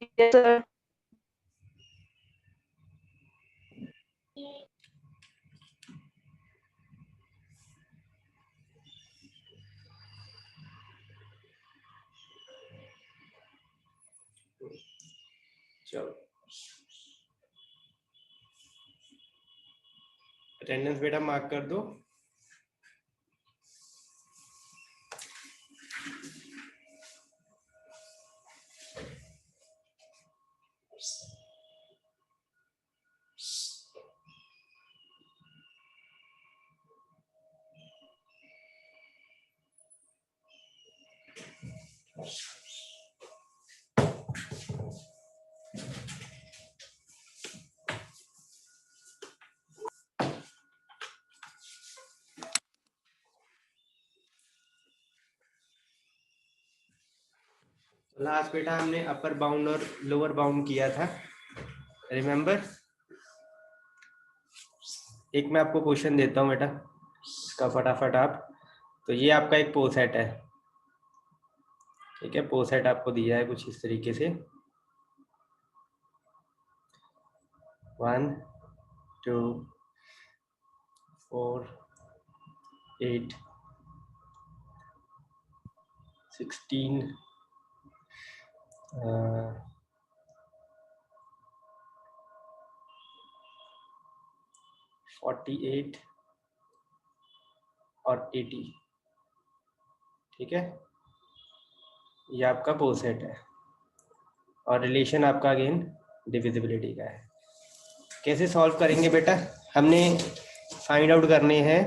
Yes, sir. चलो attendance बेटा mark कर दो। लास्ट बेटा हमने अपर बाउंड और लोअर बाउंड किया था, रिमेम्बर। एक मैं आपको क्वेश्चन देता हूँ बेटा, इसका फटाफट आप, तो ये आपका एक पो सेट है, ठीक है। पो सेट आपको दिया है कुछ इस तरीके से 1 2 4 8 16 48 और 80, ठीक है। ये आपका पो सेट है और रिलेशन आपका अगेन डिविजिबिलिटी का है। कैसे सॉल्व करेंगे बेटा, हमने फाइंड आउट करने हैं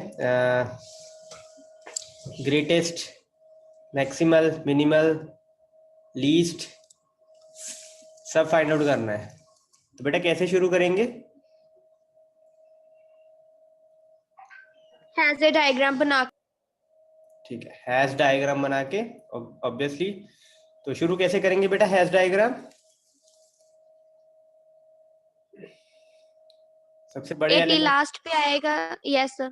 ग्रेटेस्ट, मैक्सिमल, मिनिमल, लीस्ट, सब फाइंड आउट करना है। तो बेटा कैसे शुरू करेंगे? हैज ए डायग्राम बना, ठीक है, हैश डायग्राम बना के ऑब्वियसली। तो शुरू कैसे करेंगे बेटा हैश डायग्राम? सबसे बड़े 80 एलिमेंट, लास्ट पे आएगा। Yes sir.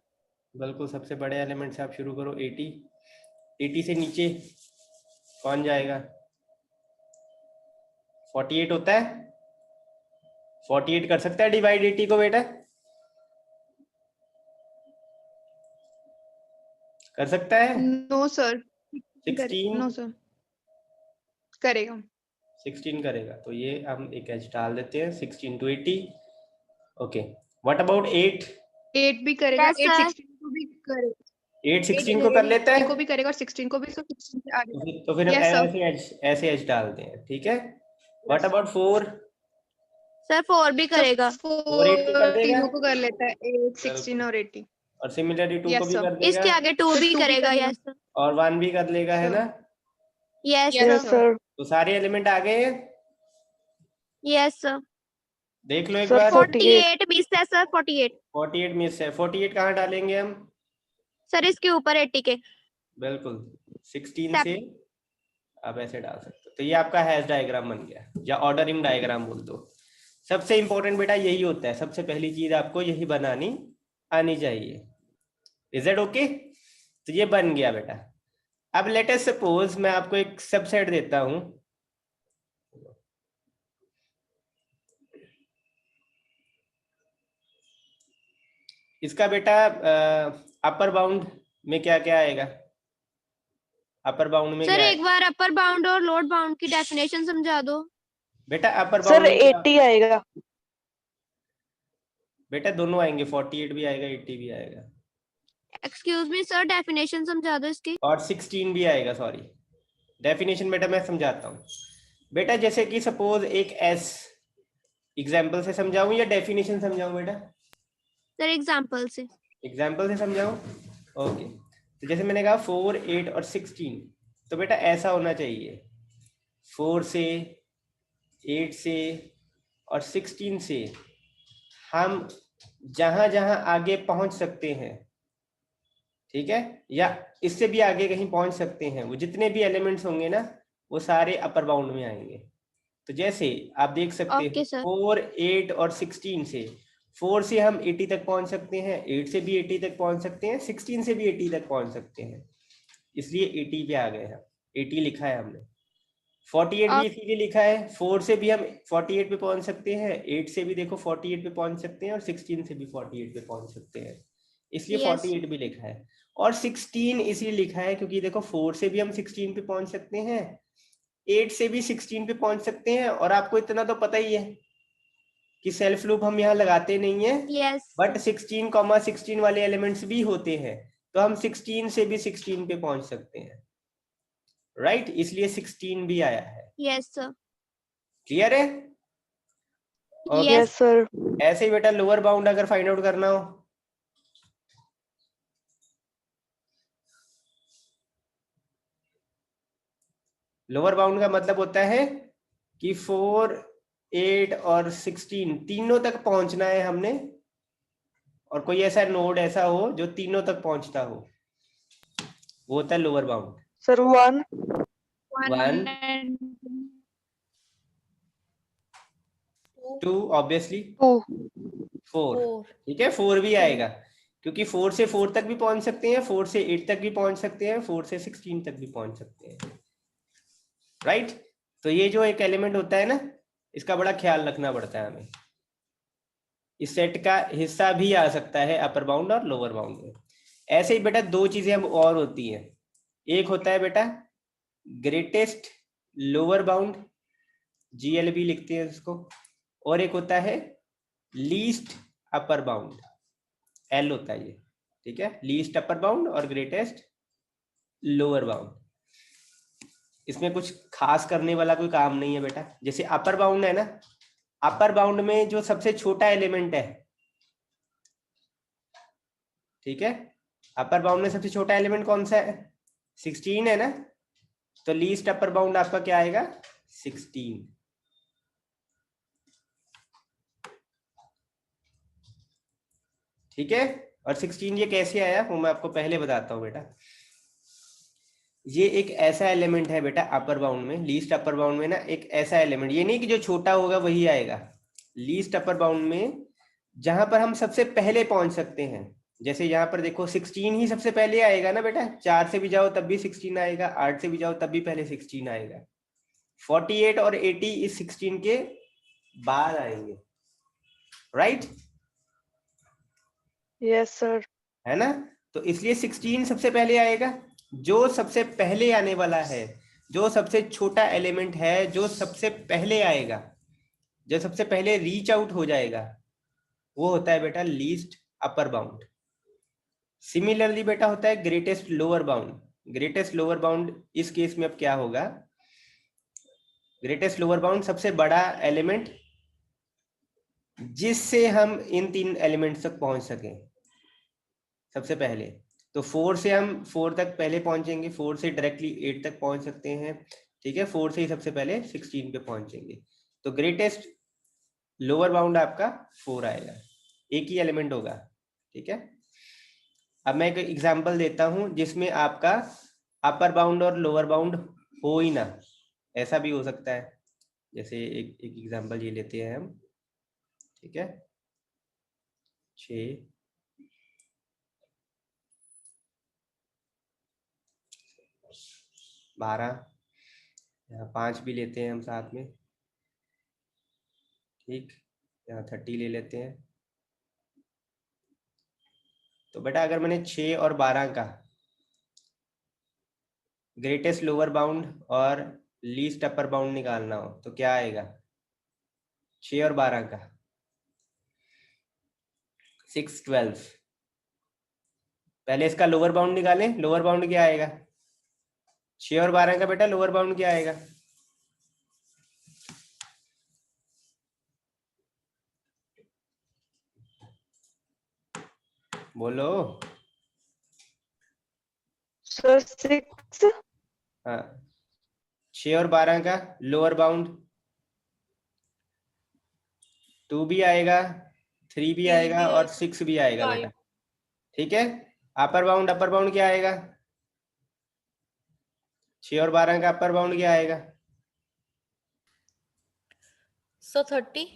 बिल्कुल सबसे बड़े एलिमेंट से आप शुरू करो। 80, 80 से नीचे कौन जाएगा? 48 होता है, 48 कर सकता है डिवाइड 80 को बेटा? कर सकता है? No sir. 16, नो सर, करेगा। 16 करेगा, तो ये हम एक एच डाल देते हैं। 16 to 80, ओके। What about 8? 8 भी करेगा, Yes, 8 sir. 16 को भी करेगा, 8 16 को कर लेता है, को भी करेगा और 16 को भी, तो 16 से आगे का। तो फिर हम यस सर। ऐसे एच डालते हैं, ठीक है। What about 4? सर 4 भी करेगा। 4 8 को कर 4 देगा, तीनों को कर लेता है, 8 16 और 80। और सिमिलरली 2 को यस भी सर। कर देगा, इसके आगे 2 तो भी 2 भी करेगा। करेगा। Yes sir. और 1 भी कर लेगा, है ना। Yes yes sir. सर। तो सारे एलिमेंट आ गए हैं, यस सर। देख लो एक सर बार। 48 मिस है सर। 48 48 मिस है, 48 कहाँ डालेंगे हम? सर इसके ऊपर 80 के। बिल्कुल 16 से आप ऐसे डाल सकते हो। तो ये आपका हैश डायग्राम बन गया, या ऑर्डरिंग डायग्राम बोल दो। सबसे इंपॉर्टेंट बेटा यही होता है, सबसे पहली चीज आपको यही बनानी आनी चाहिए। Is it okay? तो ये बन गया बेटा। अब लेट अस सपोज मैं आपको एक सबसेट देता हूं, इसका बेटा अपर बाउंड में क्या क्या आएगा? अपर बाउंड में सर क्या एक आएगा बार अपर बाउंड और लोअर बाउंड की डेफिनेशन समझा दो। बेटा? अपर सर बाउंड में क्या 80 आएगा। बेटा? दोनों आएंगे, 48 भी आएगा, 80 भी आएगा, एक्सक्यूज मी सर, डेफिनेशन समझा दो इसकी। और 16 भी आएगा। सॉरी, डेफिनेशन बेटा मैं समझाता हूँ। बेटा जैसे कि सपोज एक एस, एग्जाम्पल से समझाऊं या डेफिनेशन समझाऊं बेटा? सर एग्जांपल से। एग्जाम्पल से समझाऊं, ओके। तो जैसे मैंने कहा 4 8 और 16, तो बेटा ऐसा होना चाहिए 4 से 8 से और 16 से हम जहां जहां आगे पहुंच सकते हैं, ठीक है, या इससे भी आगे कहीं पहुंच सकते हैं, वो जितने भी एलिमेंट्स होंगे ना, वो सारे अपर बाउंड में आएंगे। तो जैसे आप देख सकते हैं ओके सर। 4 8 और 16 से, 4 से हम 80 तक पहुंच सकते हैं, 8 से भी 80 तक पहुंच सकते हैं, 16 से भी 80 तक पहुंच सकते हैं, इसलिए 80 पे आ गए हम, 80 लिखा है हमने। 48 भी और- इसीलिए लिखा है, 4 से भी हम 48 पे पहुंच सकते हैं, 8 से भी देखो 48 पे पहुंच सकते हैं, और 16 से भी 48 पे पहुंच सकते हैं, इसलिए Yes. 48 भी लिखा है। और 16 इसलिए लिखा है क्योंकि देखो 4 से भी हम 16 पे पहुंच सकते हैं, 8 से भी 16 पे पहुंच सकते हैं, और आपको इतना तो पता ही है कि सेल्फ लूप हम यहाँ लगाते नहीं है, Yes. बट 16,16 वाले एलिमेंट्स भी होते हैं, तो हम 16 से भी 16 पे पहुंच सकते हैं, राइट, इसलिए 16 भी आया है। Yes, sir. क्लियर है? Okay, Yes. सर। ऐसे ही बेटा लोअर बाउंड अगर फाइंड आउट करना हो, लोअर बाउंड का मतलब होता है कि 4, 8 और 16 तीनों तक पहुंचना है हमने, और कोई ऐसा नोड ऐसा हो जो तीनों तक पहुंचता हो, वो होता है lower bound. Sir 1 1 and 2 obviously 2 4, ठीक है, 4 भी आएगा क्योंकि 4 से 4 तक भी पहुंच सकते हैं, 4 से 8 तक भी पहुंच सकते हैं, 4 से 16 तक भी पहुंच सकते हैं, राइट। तो ये जो एक एलिमेंट होता है ना, इसका बड़ा ख्याल रखना पड़ता है हमें, इस सेट का हिस्सा भी आ सकता है अपर बाउंड और लोअर बाउंड में। ऐसे ही बेटा दो चीजें अब और होती हैं, एक होता है बेटा ग्रेटेस्ट लोअर बाउंड, GLB लिखते हैं इसको, और एक होता है लीस्ट अपर बाउंड, L होता है ये, ठीक है, लीस्ट अपर बाउंड और ग्रेटेस्ट लोअर बाउंड। इसमें कुछ खास करने वाला कोई काम नहीं है बेटा। जैसे अपर बाउंड है ना, अपर बाउंड में जो सबसे छोटा एलिमेंट है, ठीक है, अपर बाउंड में सबसे छोटा एलिमेंट कौन सा है? 16 है ना, तो लीस्ट अपर बाउंड आपका क्या आएगा? 16, ठीक है। और 16 ये कैसे आया वो मैं आपको पहले बताता हूँ बेटा। ये एक ऐसा एलिमेंट है बेटा अपर बाउंड में, लीस्ट अपर बाउंड में ना, एक ऐसा एलिमेंट, ये नहीं कि जो छोटा होगा वही आएगा, लीस्ट अपर बाउंड में जहां पर हम सबसे पहले पहुंच सकते हैं। जैसे यहाँ पर देखो 16 ही सबसे पहले आएगा ना बेटा, 4 से भी जाओ तब भी 16 आएगा, 8 से भी जाओ तब भी पहले 16 आएगा। 48 और 80 इस 16 के बाद आएंगे, राइट? Yes sir. है ना, तो इसलिए 16 सबसे पहले आएगा। जो सबसे पहले आने वाला है, जो सबसे छोटा एलिमेंट है, जो सबसे पहले आएगा, जो सबसे पहले रीच आउट हो जाएगा, वो होता है बेटा लीस्ट अपर बाउंड। सिमिलरली बेटा होता है greatest lower bound. Greatest lower bound इस केस में अब क्या होगा? ग्रेटेस्ट लोअर बाउंड सबसे बड़ा एलिमेंट जिससे हम इन तीन एलिमेंट्स तक पहुंच सकें सबसे पहले। तो 4 से हम 4 तक पहले पहुंचेंगे, 4 से डायरेक्टली 8 तक पहुंच सकते हैं, ठीक है, 4 से ही सबसे पहले 16 पे पहुंचेंगे। तो ग्रेटेस्ट लोअर बाउंड आपका 4 आएगा, एक ही एलिमेंट होगा, ठीक है। अब मैं एक एग्जांपल देता हूं जिसमें आपका अपर बाउंड और लोअर बाउंड हो ही ना, ऐसा भी हो सकता है। जैसे एक एग्जांपल ये लेते हैं हम, ठीक है, 6 12, यहाँ 5 भी लेते हैं हम साथ में, ठीक, यहाँ 30 ले लेते हैं। तो बेटा अगर मैंने 6 और 12 का ग्रेटेस्ट लोअर बाउंड और लीस्ट अपर बाउंड निकालना हो तो क्या आएगा? 6 और 12 का 6, 12। पहले इसका लोअर बाउंड निकालें, लोअर बाउंड क्या आएगा? 6 और 12 का बेटा लोअर बाउंड क्या आएगा? बोलो। सर 6। हाँ, 6 और 12 का लोअर बाउंड 2 भी आएगा, 3 भी आएगा और 6 भी आएगा बेटा, ठीक है। अपर बाउंड क्या आएगा? 6 और 12 का अपर बाउंड क्या आएगा? सो 30।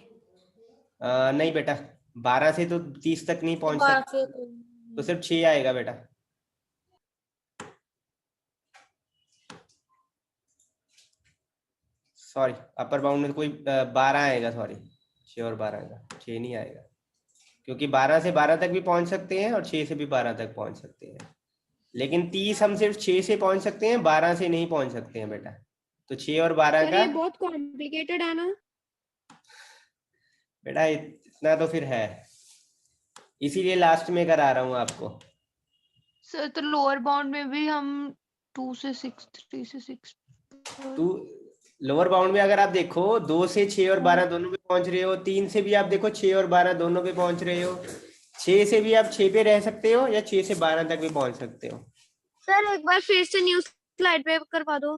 नहीं बेटा, 12 से तो 30 तक नहीं पहुंच सकते, तो सिर्फ 6 आएगा बेटा। सॉरी अपर बाउंड में कोई 12 आएगा, सॉरी 6 और 12 का 6 नहीं आएगा, क्योंकि 12 से 12 तक भी पहुंच सकते हैं और 6 से भी 12 तक पहुंच सकते हैं, लेकिन 30 हम सिर्फ 6 से पहुंच सकते हैं, 12 से नहीं पहुंच सकते हैं बेटा। तो 6 और 12 सर का ये बहुत कॉम्प्लिकेटेड है ना। बेटा इतना तो फिर है, इसीलिए लास्ट में करा रहा हूँ आपको। सर तो लोअर बाउंड में भी हम 2 से 6, 3 से 6। तू लोअर बाउंड में अगर आप देखो 2 से 6 और 12 दोनों पे पहुंच रहे हो, 3 से भी आप देखो 6 और 12 दोनों पे पहुंच रहे हो, 6 से भी आप 6 पे रह सकते हो या 6 से 12 तक भी पहुंच सकते हो। सर एक बार फिर से न्यू स्लाइड पे करवा दो।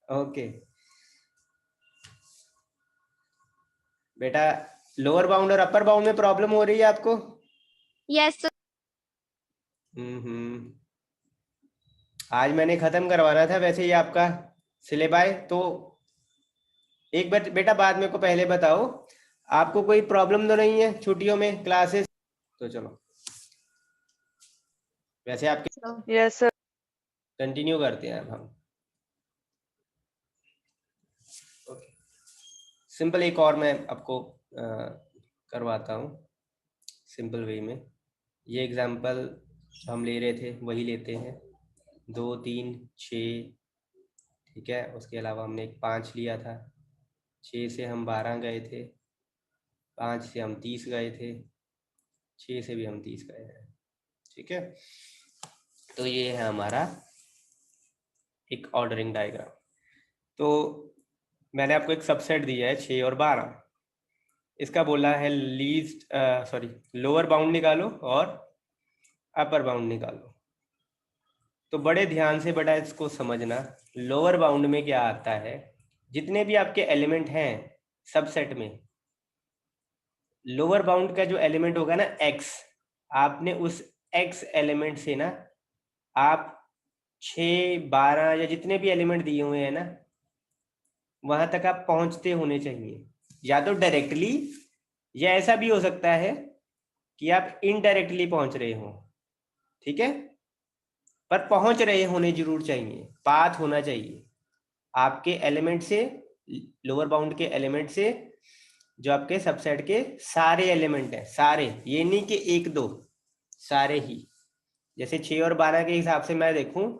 ओके बेटा, लोअर बाउंड और अपर बाउंड में प्रॉब्लम हो रही है आपको? Yes sir. आज मैंने खत्म करवाना था वैसे ही आपका सिलेबस, तो एक बार बेटा बाद में को पहले बताओ आपको कोई प्रॉब्लम तो नहीं है छुट्टियों में क्लासेस? तो चलो वैसे आपके यस सर। कंटिन्यू करते हैं अब हम। ओके सिंपल एक और मैं आपको करवाता हूँ सिंपल वे में। ये एग्जांपल जो हम ले रहे थे वही लेते हैं, 2 3 6, ठीक है। उसके अलावा हमने एक 5 लिया था, 6 से हम 12 गए थे, 5 से हम 30 गए थे, 6 से भी हम 30 गए हैं, ठीक है। तो ये है हमारा एक ऑर्डरिंग डायग्राम। तो मैंने आपको एक सबसेट दिया है 6 और 12, इसका बोला है लीस्ट सॉरी लोअर बाउंड निकालो और अपर बाउंड निकालो। तो बड़े ध्यान से बेटा इसको समझना, लोअर बाउंड में क्या आता है, जितने भी आपके एलिमेंट हैं सबसेट में, लोअर बाउंड का जो एलिमेंट होगा ना x, आपने उस x एलिमेंट से ना आप 6 12 या जितने भी एलिमेंट दिए हुए हैं ना वहां तक आप पहुंचते होने चाहिए, या तो डायरेक्टली या ऐसा भी हो सकता है कि आप इनडायरेक्टली पहुंच रहे हो, ठीक है, पर पहुंच रहे होने जरूर चाहिए, पाथ होना चाहिए आपके एलिमेंट से, लोअर बाउंड के एलिमेंट से, जो आपके सबसेट के सारे एलिमेंट हैं, सारे, ये नहीं कि 1 2, सारे ही। जैसे 6 और 12 के हिसाब से मैं देखूं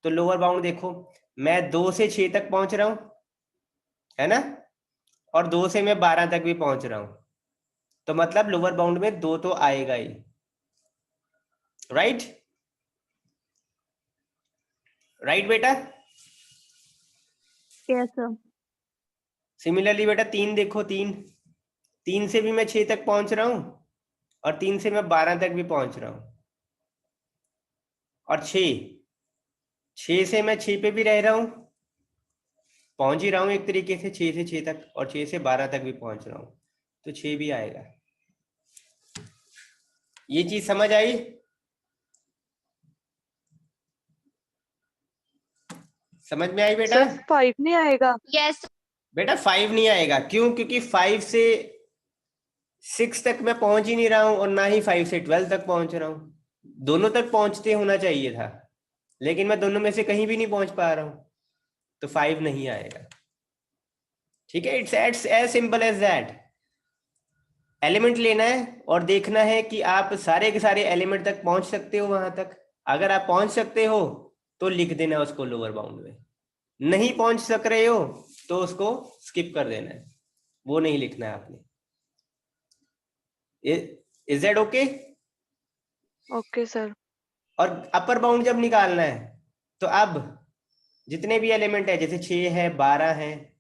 तो लोअर बाउंड देखो, मैं 2 से 6 तक पहुंच रहा हूं, है ना, और 2 से मैं 12 तक भी पहुंच रहा हूं, तो मतलब लोअर बाउंड में 2 तो आएगा ही, राइट राइट बेटा। Yes sir. सिमिलरली बेटा 3 देखो, 3 से भी मैं 6 तक पहुंच रहा हूं और 3 से मैं 12 तक भी पहुंच रहा हूं, और 6 से मैं 6 पे भी रह रहा हूं, पहुंच ही रहा हूं एक तरीके से 6 से 6 तक, और 6 से 12 तक भी पहुंच रहा हूं, तो 6 भी आएगा। ये चीज समझ आई? समझ में आई बेटा? सर 5 नहीं आएगा? यस बेटा 5 नहीं आएगा, क्यों? क्योंकि 5 से 6 तक मैं पहुंच ही नहीं रहा हूं और ना ही 5 से 12 तक पहुंच रहा हूं, दोनों तक पहुंचते होना चाहिए था, लेकिन मैं दोनों में से कहीं भी नहीं पहुंच पा रहा हूं, तो 5 नहीं आएगा, ठीक है। It's as simple as that. Element लेना है और देखना है कि आप सारे के सारे एलिमेंट तक पहुंच सकते हो वहां तक, अगर आप पहुंच सकते हो तो लिख देना उसको लोअर बाउंड में, नहीं पहुंच सक रहे हो तो उसको स्किप कर देना है, वो नहीं लिखना है आपने। Is that okay? Okay sir. और अपर बाउंड जब निकालना है तो अब जितने भी एलिमेंट है, जैसे 6 है 12 है,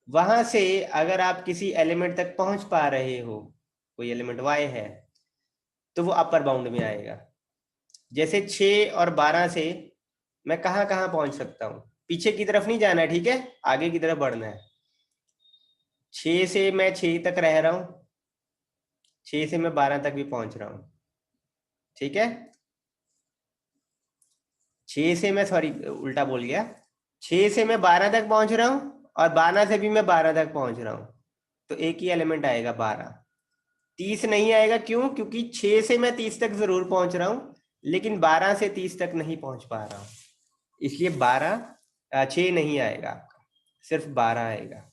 वहां से अगर आप किसी एलिमेंट तक पहुंच पा रहे हो, कोई एलिमेंट y है, तो वो अपर बाउंड में आएगा। जैसे 6 और 12 से मैं कहां कहां पहुंच सकता हूं, पीछे की तरफ नहीं जाना है, ठीक है, आगे की तरफ बढ़ना है। 6 से मैं 6 तक रह रहा हूं, 6 से मैं 12 तक भी पहुंच रहा हूं, ठीक है। 6 से मैं, सॉरी उल्टा बोल गया, 6 से मैं 12 तक पहुंच रहा हूं और 12 से भी मैं 12 तक पहुंच रहा हूं, तो एक ही एलिमेंट आएगा 12। 30 नहीं आएगा, क्यों? क्योंकि 6 से मैं 30 तक जरूर पहुंच रहा हूं, लेकिन 12 से 30 तक नहीं पहुंच पा रहा हूं, इसलिए 6 नहीं आएगा आपका। सिर्फ 12 आएगा,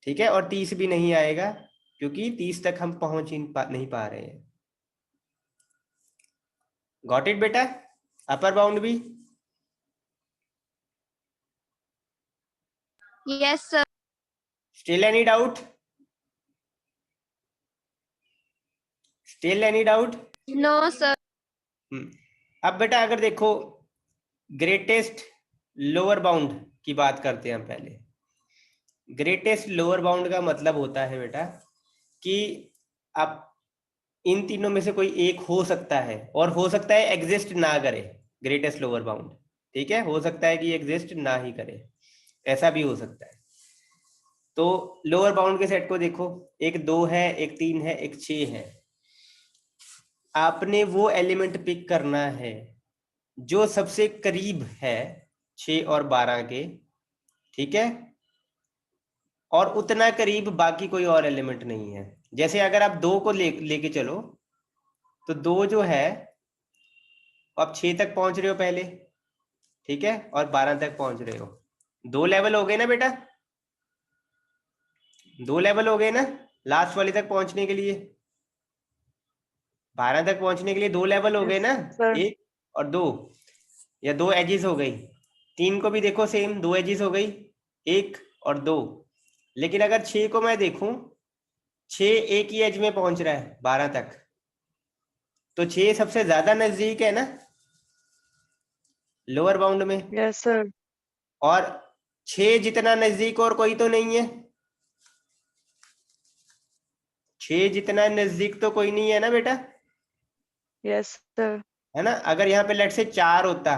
ठीक है। और 30 भी नहीं आएगा क्योंकि 30 तक हम पहुंच ही नहीं पा रहे हैं। गॉट इट बेटा? अपर बाउंड भी? Yes, sir. Still any doubt? Still any doubt? No, sir. अब बेटा अगर देखो ग्रेटेस्ट लोअर बाउंड की बात करते हैं हम पहले। ग्रेटेस्ट लोअर बाउंड का मतलब होता है बेटा कि आप इन तीनों में से कोई एक हो सकता है, और हो सकता है एग्जिस्ट ना करे ग्रेटेस्ट लोअर बाउंड, ठीक है। हो सकता है कि एग्जिस्ट ना ही करे, ऐसा भी हो सकता है। तो लोअर बाउंड के सेट को देखो, एक 2 है, एक 3 है, एक 6 है। आपने वो एलिमेंट पिक करना है जो सबसे करीब है 6 और 12 के, ठीक है। और उतना करीब बाकी कोई और एलिमेंट नहीं है। जैसे अगर आप 2 को लेके चलो तो 2 जो है आप 6 तक पहुंच रहे हो पहले, ठीक है, और 12 तक पहुंच रहे हो। 2 लेवल हो गए ना बेटा? 2 लेवल हो गए ना लास्ट वाले तक पहुंचने के लिए? 12 तक पहुंचने के लिए 2 लेवल हो गए ना, sir. 1 और 2, या 2 एजिस हो गई। 3 को भी देखो सेम, 2 एजिस हो गई, 1 और 2। लेकिन अगर 6 को मैं देखूं, 6 एक ही एज में पहुंच रहा है 12 तक, तो 6 सबसे ज्यादा नजदीक है ना लोअर बाउंड में। Yes, sir. और 6 जितना नजदीक और कोई तो नहीं है। 6 जितना नजदीक तो कोई नहीं है ना बेटा, Yes, sir. है ना। अगर यहाँ पे लेट से 4 होता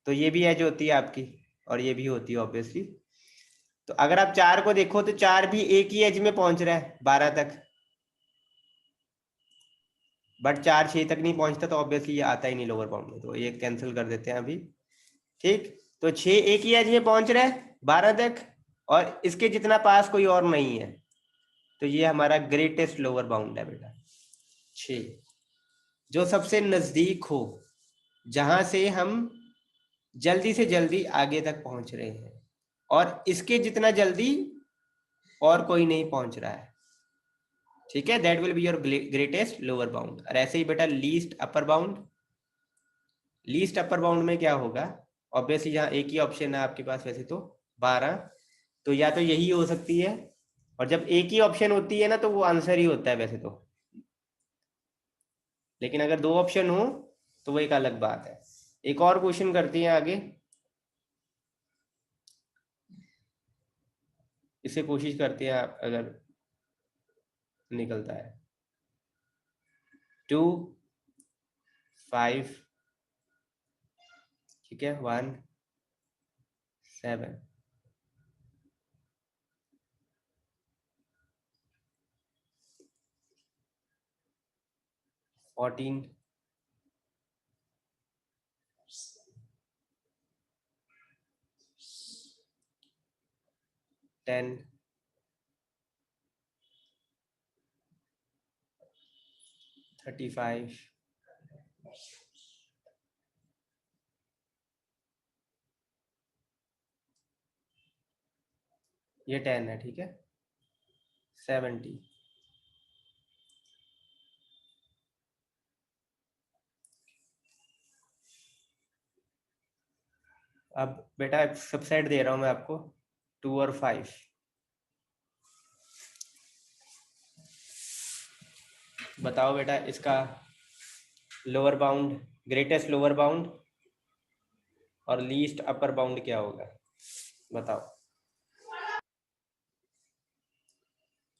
तो ये भी एज होती है आपकी, और ये भी होती है ऑब्वियसली। तो अगर आप 4 को देखो तो 4 भी एक ही एज में पहुंच रहा है 12 तक, बट 4 6 तक नहीं पहुंचता, तो ऑब्वियसली ये आता ही नहीं लोअर बाउंड में, तो ये कैंसिल कर देते हैं अभी, ठीक। तो 6 एक ही एज में पहुंच रहा है 12 तक, और इसके जितना पास कोई और नहीं है, तो ये हमारा ग्रेटेस्ट लोअर बाउंड है बेटा 6, जो सबसे नजदीक हो, जहां से हम जल्दी से जल्दी आगे तक पहुंच रहे हैं, और इसके जितना जल्दी और कोई नहीं पहुंच रहा है, ठीक है। That will be your greatest lower bound. और ऐसे ही बेटा least upper bound. Least upper bound में क्या होगा, ऑब्वियसली यहाँ एक ही ऑप्शन है आपके पास वैसे तो 12, तो या तो यही हो सकती है, और जब एक ही ऑप्शन होती है ना तो वो आंसर ही होता है वैसे तो, लेकिन अगर 2 ऑप्शन हो तो वो एक अलग बात है। एक और क्वेश्चन करते हैं आगे, इसे कोशिश करते हैं आप अगर निकलता है। 2 5, ठीक है, 1 7, फोर्टीन 10 35 ये 10 है, ठीक है, 70। अब बेटा सबसेट दे रहा हूं मैं आपको, 2 और 5। बताओ बेटा इसका lower bound, greatest lower bound और लीस्ट अपर बाउंड क्या होगा, बताओ।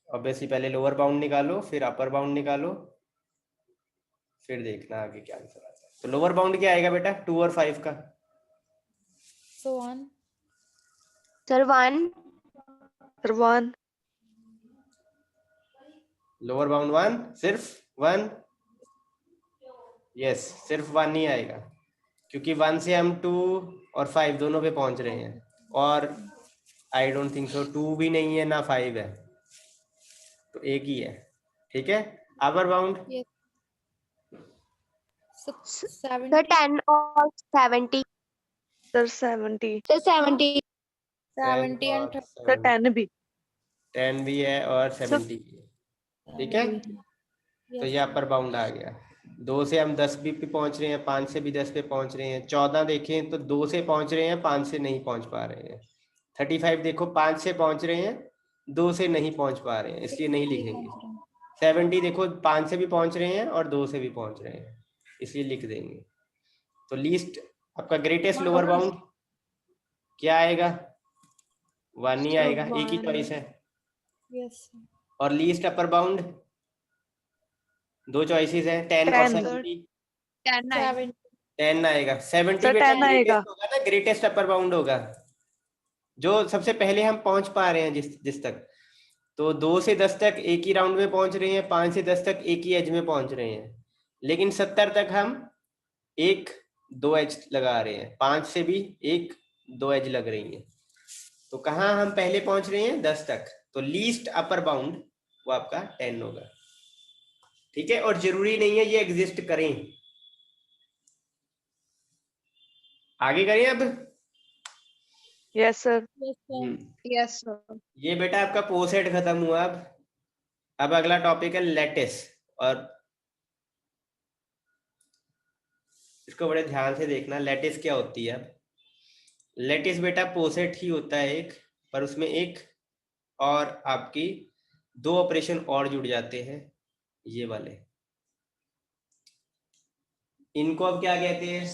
ऑब्वियसली पहले लोअर बाउंड निकालो, फिर अपर बाउंड निकालो, फिर देखना आगे क्या आंसर आता है। तो लोअर बाउंड क्या आएगा बेटा 2 और 5 का? So 1. Sir, 1. Sir, 1. Lower bound 1, सिर्फ 1? यस, सिर्फ 1 नहीं आएगा, क्योंकि 1 से हम 2 और 5 दोनों पे पहुंच रहे हैं, और आई डोंट थिंक सो 2 भी नहीं है ना 5 है, तो एक ही है, ठीक है। Upper bound? Yes. So Sir, 70. 10 or 70. Sir, 70. Sir, 70. 70 and sir 10 भी 10 भी है और 70 भी है, ठीक है। तो ये अपर बाउंड आ गया। 2 से हम 10 भी पे पहुंच रहे हैं, 5 से भी 10 पे पहुंच रहे हैं। 14 देखें तो 2 से पहुंच रहे हैं, 5 से नहीं पहुंच पा रहे हैं। 35 देखो 5 से पहुंच रहे हैं, 2 से नहीं पहुंच पा रहे हैं, इसलिए नहीं लिखेंगे। 70 देखो 5 से भी पहुंच रहे हैं और 2 से भी पहुंच रहे हैं, इसलिए लिख देंगे। तो लीस्ट आपका ग्रेटेस्ट लोअर बाउंड क्या आएगा? 1 ही आएगा, एक ही चॉइस है। Yes. और लीस्ट अपर बाउंड 2 चॉइसेस हैं, 10 और 10 70। 10 आएगा। 7. 10 आएगा। 70 सर बेटा 10 आएगा। ग्रेटेस्ट होगा ना, ग्रेटेस्ट अपर बाउंड होगा, जो सबसे पहले हम पहुंच पा रहे हैं जिस तक। तो 2 से 10 तक एक ही राउंड में पहुंच रहे हैं, 5 से 10 तक एक ही एज में पहुंच रहे हैं, लेकिन 70 तक हम 1-2 एज लगा रहे हैं, 5 से भी 1-2 एज लग रही है। तो कहाँ हम पहले पहुंच रहे हैं? 10 तक। तो लीस्ट अपर बाउंड वो आपका 10 होगा, ठीक है। और जरूरी नहीं है ये एग्जिस्ट करें। आगे करें अब। Yes sir. Yes, sir. Yes sir. ये बेटा आपका पोसेट खत्म हुआ। अब अगला टॉपिक है लेटिस, और इसको बड़े ध्यान से देखना। लेटिस क्या होती है? अब लेटिस बेटा पोसेट ही होता है एक, पर उसमें एक और आपकी 2 ऑपरेशन और जुड़ जाते हैं, ये वाले। इनको अब क्या कहते हैं?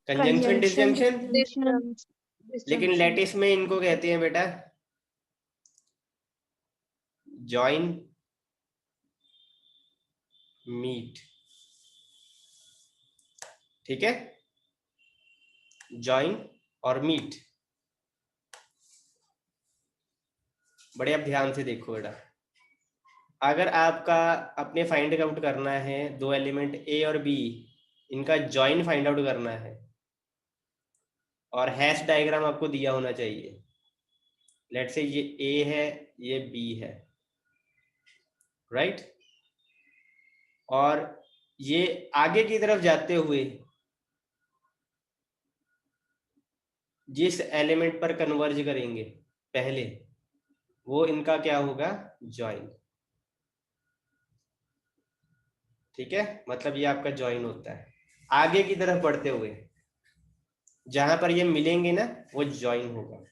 Conjunction disjunction. लेकिन लेटिस में इनको कहते हैं बेटा जॉइन मीट, ठीक है, जॉइन और मीट। बड़े अब ध्यान से देखो बेटा, अगर आपका अपने फाइंड आउट करना है 2 एलिमेंट ए और बी, इनका जॉइन फाइंड आउट करना है, और हैश डायग्राम आपको दिया होना चाहिए। लेट से ये ए है, ये बी है, राइट। और ये आगे की तरफ जाते हुए जिस एलिमेंट पर कन्वर्ज करेंगे पहले, वो इनका क्या होगा? जॉइन, ठीक है। मतलब ये आपका जॉइन होता है। आगे की तरफ बढ़ते हुए जहां पर ये मिलेंगे ना, वो जॉइन होगा।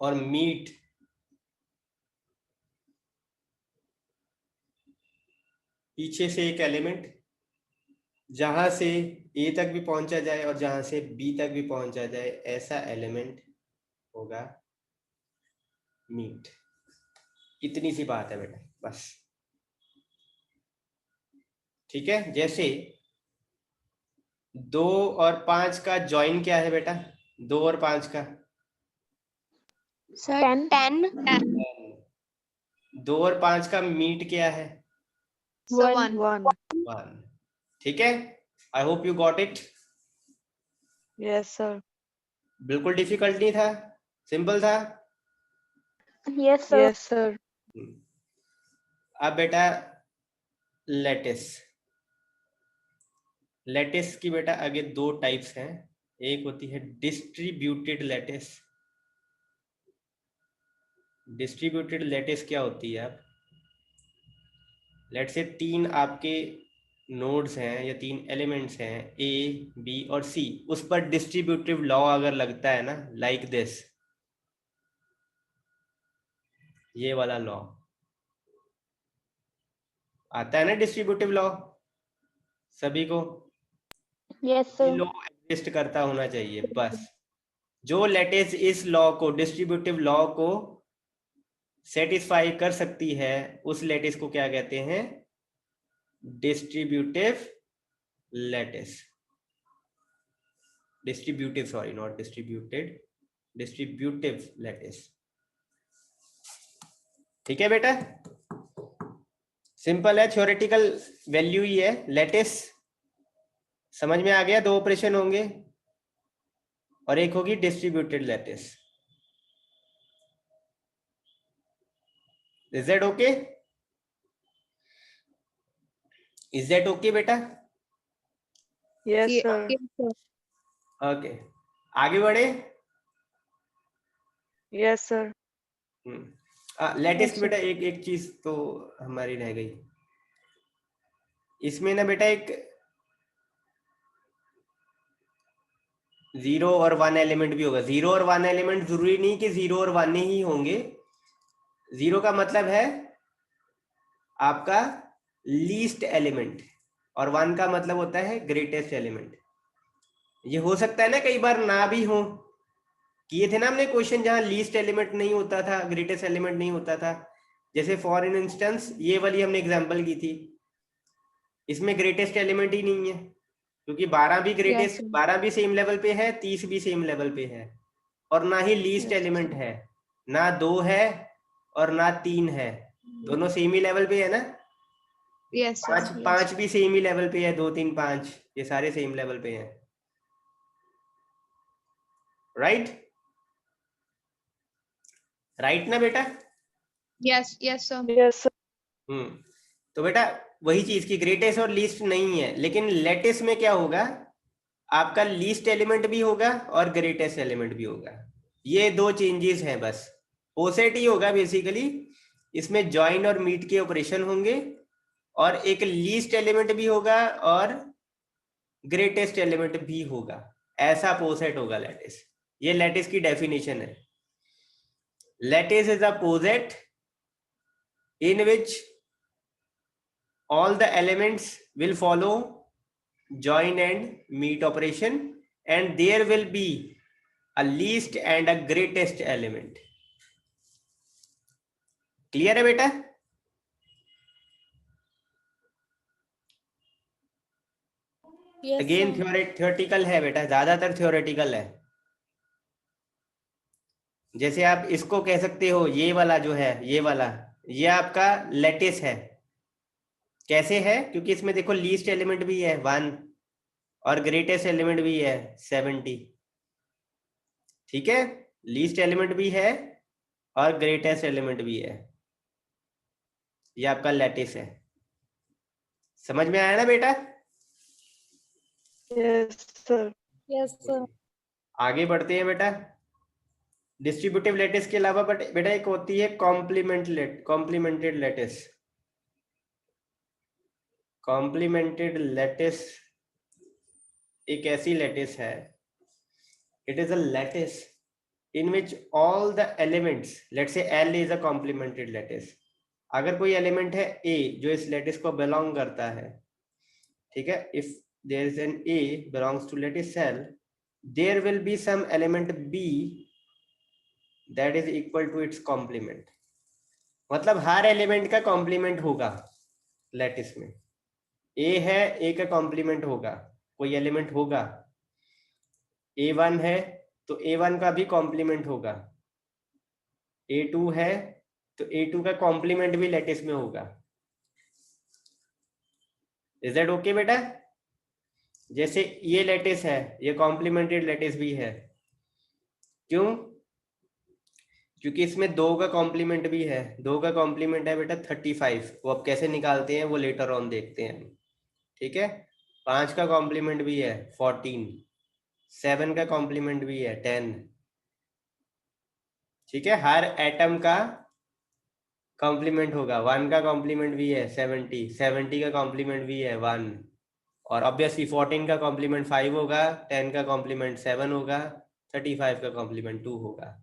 और मीट पीछे से एक एलिमेंट जहां से ए तक भी पहुंचा जाए और जहां से बी तक भी पहुंचा जाए, ऐसा एलिमेंट होगा मीट। इतनी सी बात है बेटा, बस, ठीक है। जैसे 2 और 5 का जॉइन क्या है बेटा? 2 और 5 का सर 10 2 और 5 का मीट क्या है? 1 1 1, ठीक है। I hope you got it. Yes sir. बिल्कुल डिफिकल्ट नहीं था, सिंपल था। Yes sir yes sir. अब बेटा लेटिस, लेटिस की बेटा आगे 2 टाइप्स हैं। एक होती है डिस्ट्रीब्यूटेड लेटिस। डिस्ट्रीब्यूटेड लेटिस क्या होती है? अब लेट से 3 आपके नोड्स हैं या 3 एलिमेंट्स हैं, ए बी और सी, उस पर डिस्ट्रीब्यूटिव लॉ अगर लगता है ना, लाइक दिस, ये वाला लॉ आता है ना, डिस्ट्रीब्यूटिव लॉ सभी को। यस ये सर लॉ एग्जिस्ट करता होना चाहिए बस। जो लेटिस इस लॉ को, डिस्ट्रीब्यूटिव लॉ को सेटिस्फाई कर सकती है, उस लेटिस को क्या कहते हैं? Distributive lattice. Distributive, sorry, not distributed, distributive lattice, ठीक है बेटा। सिंपल है, थ्योरेटिकल वैल्यू ही है लेटिस। समझ में आ गया? 2 ऑपरेशन होंगे और एक होगी distributed lattice. Is that okay? Is that okay बेटा? यस ये सर। ओके, आगे बढ़े। Yes, sir. लेटेस्ट Yes, बेटा एक एक चीज तो हमारी रह गई इसमें ना बेटा, एक 0 और 1 एलिमेंट भी होगा। 0 और 1 एलिमेंट जरूरी नहीं कि 0 और 1 ही होंगे। 0 का मतलब है आपका लीस्ट एलिमेंट और 1 का मतलब होता है ग्रेटेस्ट एलिमेंट। ये हो सकता है ना कई बार ना भी हो। किए थे ना हमने क्वेश्चन जहां लीस्ट एलिमेंट नहीं होता था, ग्रेटेस्ट एलिमेंट नहीं होता था। जैसे फॉर इन इंस्टेंस ये वाली हमने एग्जांपल की थी, इसमें ग्रेटेस्ट एलिमेंट ही नहीं है क्योंकि 12 भी ग्रेटेस्ट, sir. 12 भी सेम लेवल पे है, 30 भी सेम लेवल पे है, और ना ही लीस्ट Yes, एलिमेंट sir. है, ना 2 है और ना 3 है, दोनों सेम ही लेवल पे है ना। Yes, sir. 5 Yes. 5 भी सेम ही लेवल पे है, 2 3 5 ये सारे सेम लेवल पे हैं, राइट राइट ना बेटा। Yes, yes, sir. Yes, sir. तो बेटा वही चीज की ग्रेटेस्ट और लीस्ट नहीं है, लेकिन लेटेस्ट में क्या होगा, आपका लीस्ट एलिमेंट भी होगा और ग्रेटेस्ट एलिमेंट भी होगा। ये दो चेंजेस हैं बस, पोसेट ही होगा बेसिकली। इसमें जॉइन और मीट के ऑपरेशन होंगे और एक लीस्ट एलिमेंट भी होगा और ग्रेटेस्ट एलिमेंट भी होगा, ऐसा पोसेट होगा लैटिस। ये लैटिस की डेफिनेशन है। Lattice is a poset in which all the elements will follow join and meet operation and there will be a least and a greatest element. Clear है बेटा? yes, again sir. Theoretical है बेटा, ज्यादातर theoretical है। जैसे आप इसको कह सकते हो, ये वाला जो है, ये वाला, ये आपका लेटिस है। कैसे है? क्योंकि इसमें देखो लीस्ट एलिमेंट भी है 1 और ग्रेटेस्ट एलिमेंट भी है 70। ठीक है, लीस्ट एलिमेंट भी है और ग्रेटेस्ट एलिमेंट भी है। ये आपका लैटिस है। समझ में आया ना बेटा? Yes, sir. Yes, sir. आगे बढ़ते हैं बेटा। डिस्ट्रीब्यूटिव लैटिस के अलावा बेटा एक होती है कॉम्प्लीमेंटेड लैटिस। कॉम्प्लीमेंटेड लैटिस एक ऐसी लैटिस है, it is a lattice in which all the elements, let's say L is a complemented lattice, अगर कोई एलिमेंट है A जो इस लैटिस को बिलोंग करता है, ठीक है, if there is an A belongs to lattice cell, there will be some element B that is equal to its complement। मतलब हर एलिमेंट का कॉम्प्लीमेंट होगा लैटिस में। A है, A का कॉम्प्लीमेंट होगा, कोई एलिमेंट होगा, A1 है तो A1 का भी कॉम्प्लीमेंट होगा, A2 है तो A2 का कॉम्प्लीमेंट भी लैटिस में होगा। इज दैट ओके बेटा? जैसे ये लैटिस है, ये कॉम्प्लीमेंटेड लैटिस भी है। क्यों? क्योंकि इसमें 2 का कॉम्प्लीमेंट भी है। 2 का कॉम्प्लीमेंट है बेटा 35, वो अब कैसे निकालते हैं वो लेटर ऑन देखते हैं। ठीक है, 5 का कॉम्प्लीमेंट भी है 14, 7 का कॉम्प्लीमेंट भी है 10। ठीक है, हर एटम का कॉम्प्लीमेंट होगा। 1 का कॉम्प्लीमेंट भी है 70, 70 का कॉम्प्लीमेंट भी है 1, और ऑब्वियसली 14 का कॉम्प्लीमेंट 5 होगा, 10 का कॉम्प्लीमेंट 7 होगा, 35 का कॉम्प्लीमेंट 2 होगा।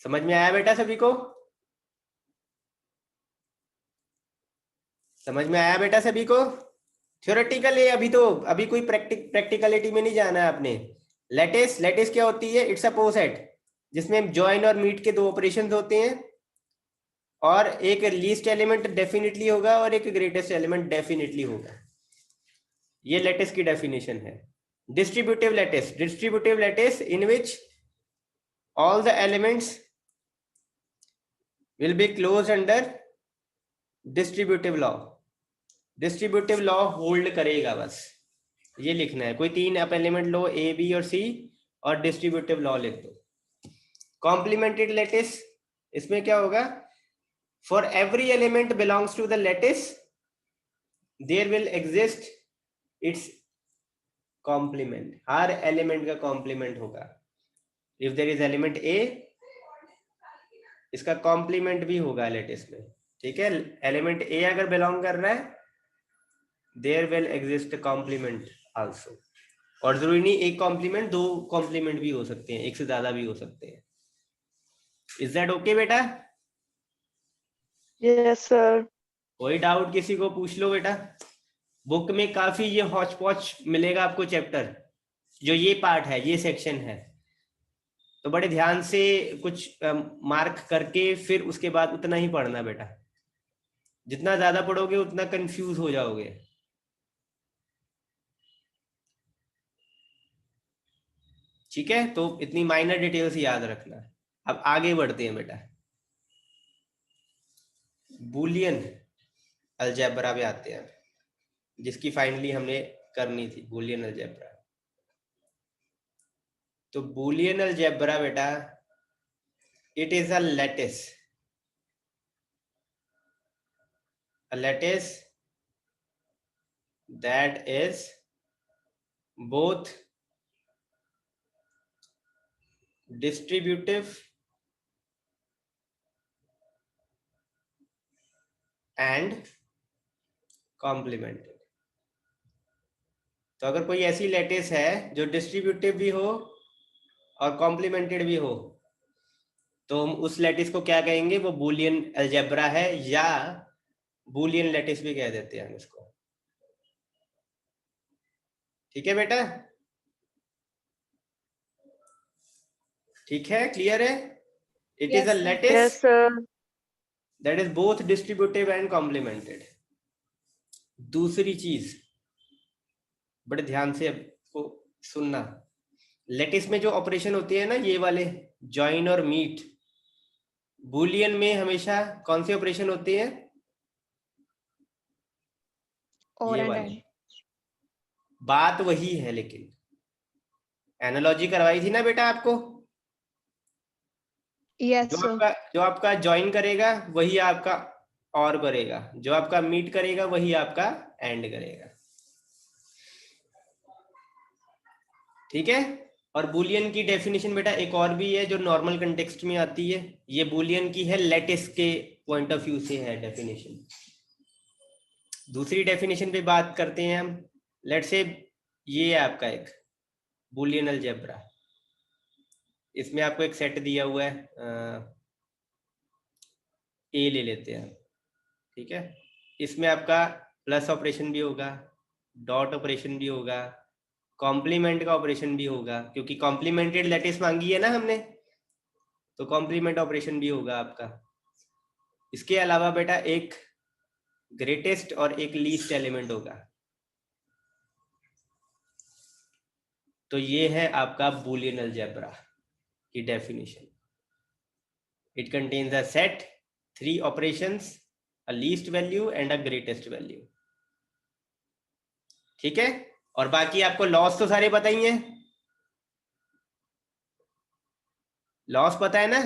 समझ में आया बेटा सभी को? समझ में आया बेटा सभी को? थ्योरेटिकल है अभी, तो अभी कोई प्रैक्टिकलिटी में नहीं जाना है आपने। लेटिस क्या होती है? इट्स अ पोसेट जिसमें जॉइन और मीट के 2 ऑपरेशंस होते हैं, और एक लीस्ट एलिमेंट डेफिनेटली होगा और एक ग्रेटेस्ट एलिमेंट डेफिनेटली होगा। ये लेटिस की डेफिनेशन है। Distributive lattice in which all the elements will be closed under distributive law। Distributive law hold करेगा, बस ये लिखना है। कोई 3 आप एलिमेंट लो A B और C और डिस्ट्रीब्यूटिव लॉ लिख दो। कॉम्प्लीमेंटेड लेटिस, इसमें क्या होगा? For every element belongs to the lattice there will exist its complement, हर एलिमेंट का कॉम्प्लीमेंट होगा। If there is element A, इसका कॉम्प्लीमेंट भी होगा लैटिस में, ठीक है। एलिमेंट ए अगर बिलोंग कर रहा है, there will exist complement also. और जरूरी नहीं एक कॉम्प्लीमेंट, दो कॉम्प्लीमेंट भी हो सकते हैं, एक से ज्यादा भी हो सकते हैं। इज दैट ओके बेटा? Yes, sir. कोई डाउट किसी को पूछ लो बेटा। बुक में काफी ये हौच पौच मिलेगा आपको चैप्टर, जो ये पार्ट है, ये सेक्शन है, तो बड़े ध्यान से कुछ मार्क करके फिर उसके बाद उतना ही पढ़ना बेटा। जितना ज्यादा पढ़ोगे उतना कंफ्यूज हो जाओगे। ठीक है, तो इतनी माइनर डिटेल्स याद रखना। अब आगे बढ़ते हैं बेटा, बूलियन अलजेब्रा पे आते हैं, जिसकी फाइनली हमने करनी थी, बूलियन अलजेब्रा। तो बूलियन अलजेब्रा बेटा, it is a lattice, a lattice that is both distributive and complemented। तो अगर कोई ऐसी लैटिस है जो डिस्ट्रीब्यूटिव भी हो और कॉम्प्लीमेंटेड भी हो, तो हम उस लैटिस को क्या कहेंगे? वो बूलियन अलजेब्रा है, या बूलियन लैटिस भी कह देते हैं हम इसको। ठीक है बेटा, ठीक है, क्लियर है? It is a Yes, sir. Lattice Yes, sir. that is both distributive and complemented। दूसरी चीज बड़े ध्यान से आपको सुनना, लैटिस में जो ऑपरेशन होती है ना, ये वाले जॉइन और मीट, बूलियन में हमेशा कौन सी ऑपरेशन होती है? और ये एंड वाली। एंड। बात वही है, लेकिन एनालॉजी करवाई थी ना बेटा आपको, यस सर। जो आपका ज्वाइन करेगा वही आपका और करेगा, जो आपका मीट करेगा वही आपका एंड करेगा। ठीक है। और बूलियन की डेफिनेशन बेटा एक और भी है जो नॉर्मल कंटेक्स्ट में आती है, ये बूलियन की है, लैटिस के पॉइंट ऑफ व्यू से है डेफिनेशन। दूसरी डेफिनेशन पे बात करते हैं हम। लेट्स से ये है आपका एक बूलियन अलजेब्रा, इसमें आपको एक सेट दिया हुआ है, ए ले लेते हैं, ठीक है। इसमें आपका प्लस ऑपरेशन भी होगा, डॉट ऑपरेशन भी होगा, कॉम्प्लीमेंट का ऑपरेशन भी होगा, क्योंकि कॉम्प्लीमेंटेड लैटिस मांगी है ना हमने, तो कॉम्प्लीमेंट ऑपरेशन भी होगा आपका। इसके अलावा बेटा एक ग्रेटेस्ट और एक लीस्ट एलिमेंट होगा। तो ये है आपका बूलियन अलजेब्रा की definition. It contains a set, 3 operations, a least value and a greatest value. ठीक है। और बाकी आपको लॉस तो सारे पता ही हैं, लॉस पता है ना,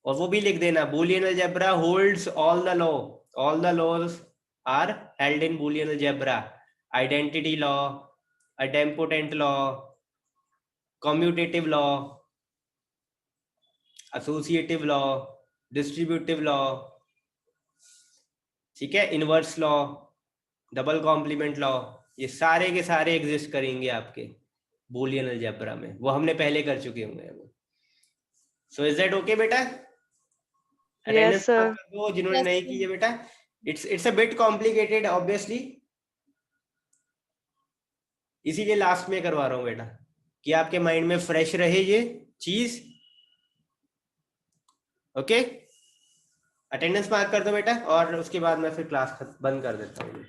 और वो भी लिख देना, Boolean algebra holds all the law, all the laws are held in Boolean algebra. Identity law, idempotent law, commutative law, associative law, distributive law, ठीक है, inverse law, double complement law, ये सारे के सारे एग्जिस्ट करेंगे आपके बूलियन अलजेब्रा में, वो हमने पहले कर चुके होंगे। सो इज दैट ओके बेटा? Yes, sir. दो जिन्होंने Yes, नहीं sir. की है बेटा। It's a bit complicated obviously, इसीलिए लास्ट में करवा रहा हूं बेटा, कि आपके माइंड में फ्रेश रहे ये चीज। ओके, अटेंडेंस मार्क कर दो बेटा, और उसके बाद मैं फिर क्लास बंद कर देता हूँ।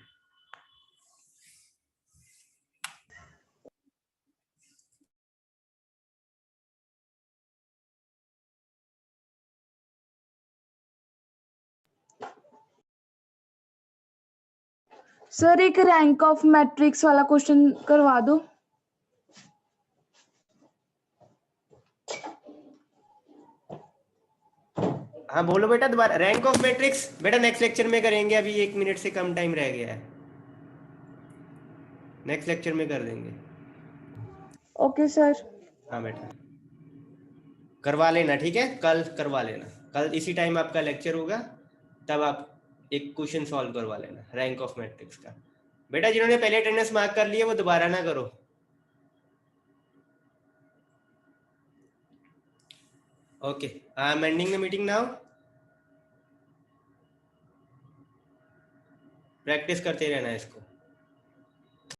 सर एक रैंक ऑफ मैट्रिक्स वाला क्वेश्चन करवा दो। हाँ बोलो बेटा दोबारा। रैंक ऑफ मैट्रिक्स बेटा नेक्स्ट लेक्चर में करेंगे, अभी 1 मिनट से कम टाइम रह गया है। नेक्स्ट लेक्चर में कर देंगे। Okay sir. हाँ बेटा करवा लेना, ठीक है, कल करवा लेना, कल इसी टाइम आपका लेक्चर होगा, तब आप एक क्वेश्चन सॉल्व करवा लेना रैंक ऑफ मैट्रिक्स का। बेटा जिन्होंने पहले अटेंडेंस मार्क कर लिया वो दोबारा ना करो। Okay, I am ending the meeting now. Practice करते रहना इसको।